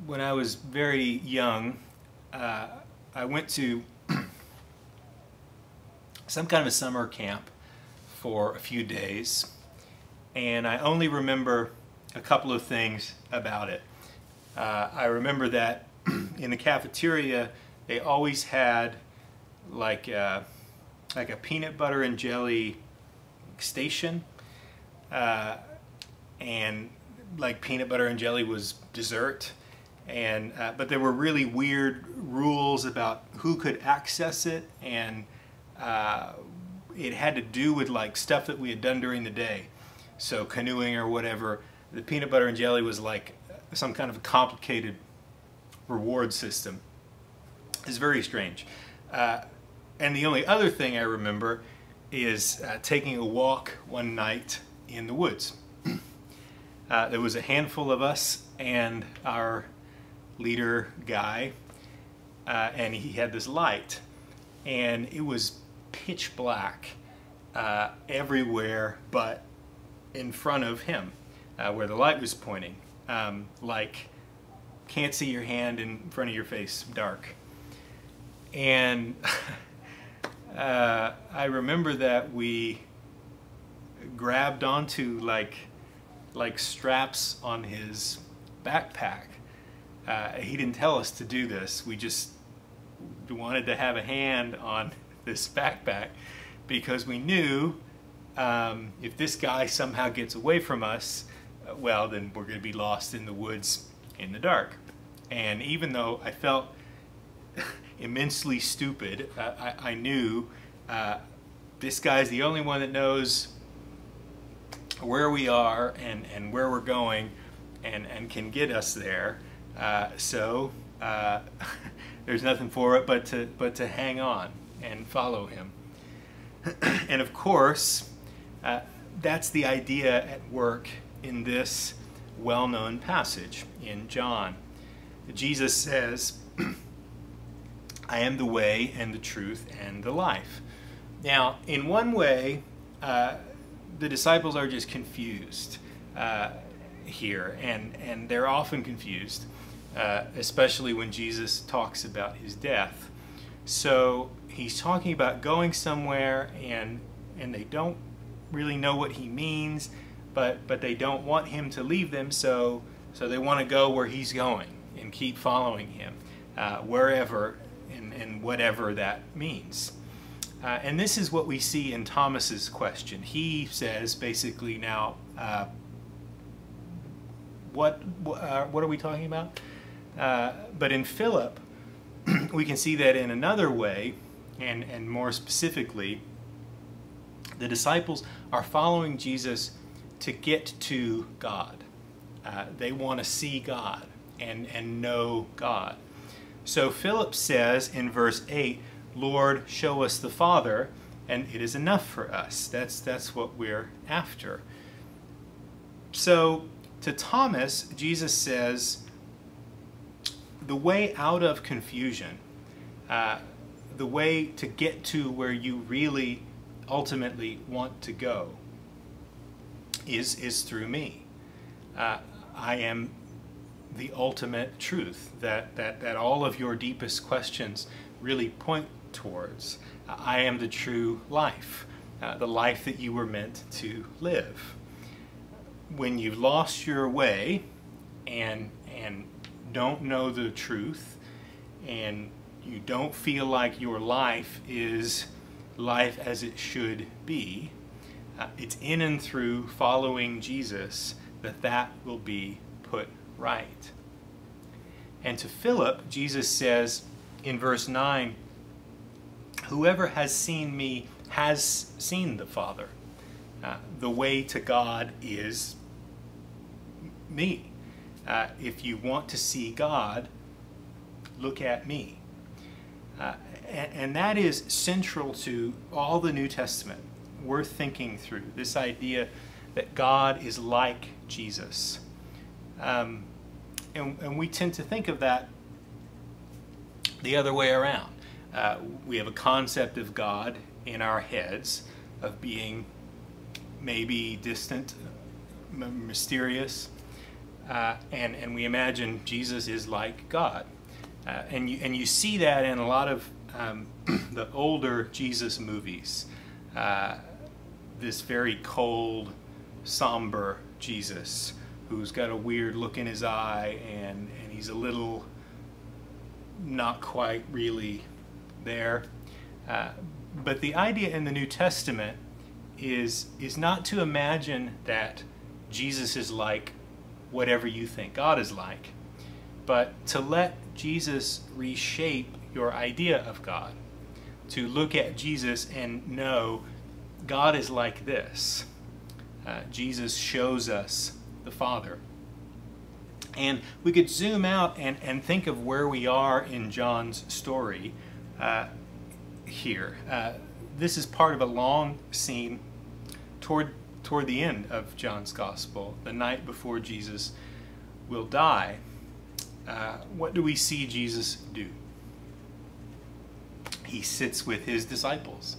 when I was very young, I went to some kind of a summer camp for a few days, and I only remember a couple of things about it. I remember that in the cafeteria they always had like a peanut butter and jelly station, and like peanut butter and jelly was dessert, and but there were really weird rules about who could access it, and it had to do with like stuff that we had done during the day, so canoeing or whatever. The peanut butter and jelly was like some kind of a complicated reward system. It's very strange. And the only other thing I remember is taking a walk one night in the woods. There was a handful of us and our leader guy, and he had this light, and it was pitch black everywhere but in front of him, where the light was pointing. Like, can't see your hand in front of your face, dark. And I remember that we grabbed onto like straps on his backpack. He didn't tell us to do this. We just wanted to have a hand on this backpack because we knew if this guy somehow gets away from us, well, then we're going to be lost in the woods in the dark. And even though I felt immensely stupid, I knew this guy's the only one that knows where we are and where we're going and can get us there. So there's nothing for it but to hang on and follow him. And of course, that's the idea at work in this well-known passage in John. Jesus says, I am the way and the truth and the life. Now, in one way, the disciples are just confused here, and they're often confused, especially when Jesus talks about his death. So he's talking about going somewhere, and they don't really know what he means, but they don't want him to leave them, so they want to go where he's going and keep following him, wherever and whatever that means. And this is what we see in Thomas's question. He says basically, now, what are we talking about? But in Philip, we can see that in another way, and more specifically, the disciples are following Jesus to get to God. They want to see God and know God. So Philip says in verse 8, Lord, show us the Father, and it is enough for us. That's what we're after. So to Thomas, Jesus says, the way out of confusion, the way to get to where you really ultimately want to go is through me. I am the ultimate truth that all of your deepest questions really point towards. I am the true life, the life that you were meant to live. When you've lost your way and don't know the truth, and you don't feel like your life is life as it should be, it's in and through following Jesus that will be put right. And to Philip, Jesus says in verse 9, whoever has seen me has seen the Father. The way to God is me. If you want to see God, look at me. And that is central to all the New Testament. We're thinking through this idea that God is like Jesus. And we tend to think of that the other way around. We have a concept of God in our heads of being maybe distant, mysterious, and we imagine Jesus is like God. And you see that in a lot of the older Jesus movies. This very cold, somber Jesus who's got a weird look in his eye, and he's a little not quite really there. But the idea in the New Testament is not to imagine that Jesus is like whatever you think God is like, but to let Jesus reshape your idea of God. To look at Jesus and know God is like this. Jesus shows us the Father. And we could zoom out and think of where we are in John's story here. This is part of a long scene toward the end of John's Gospel, the night before Jesus will die. What do we see Jesus do? He sits with his disciples.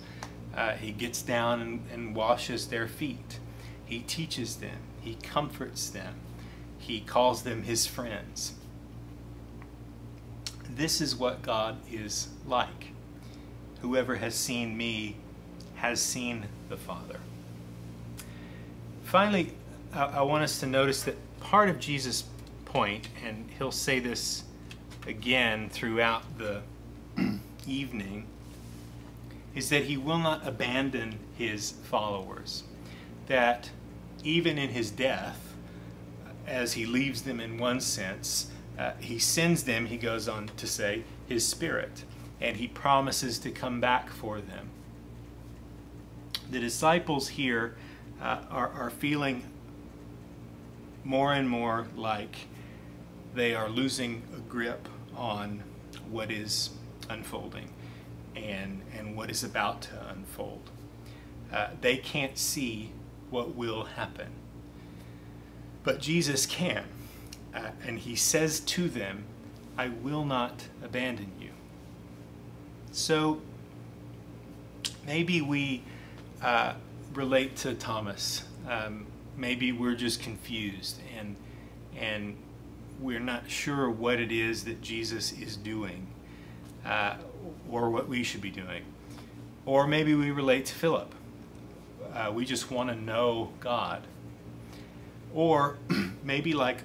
He gets down and washes their feet. He teaches them. He comforts them. He calls them his friends. This is what God is like. Whoever has seen me has seen the Father. Finally, I want us to notice that part of Jesus' point, and he'll say this again throughout the evening, is that he will not abandon his followers. That even in his death, as he leaves them in one sense, he sends them, he goes on to say, his Spirit, and he promises to come back for them. The disciples here are feeling more and more like they are losing a grip on what is unfolding and what is about to unfold. They can't see what will happen, but Jesus can, and he says to them, I will not abandon you. So maybe we relate to Thomas. Maybe we're just confused and we're not sure what it is that Jesus is doing or what we should be doing. Or maybe we relate to Philip. We just want to know God. Or maybe like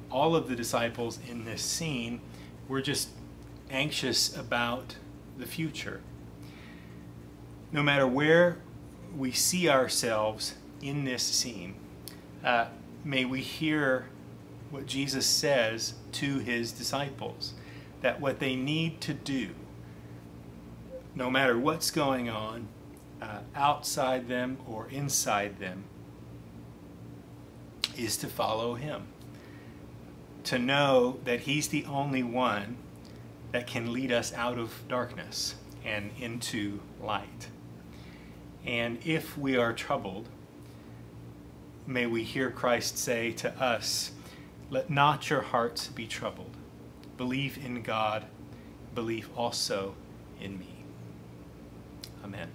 all of the disciples in this scene, we're just anxious about the future. No matter where we see ourselves in this scene, may we hear what Jesus says to his disciples, that what they need to do, no matter what's going on, outside them or inside them, is to follow him. To know that he's the only one that can lead us out of darkness and into light. And if we are troubled, may we hear Christ say to us, let not your hearts be troubled. Believe in God, believe also in me. Amen.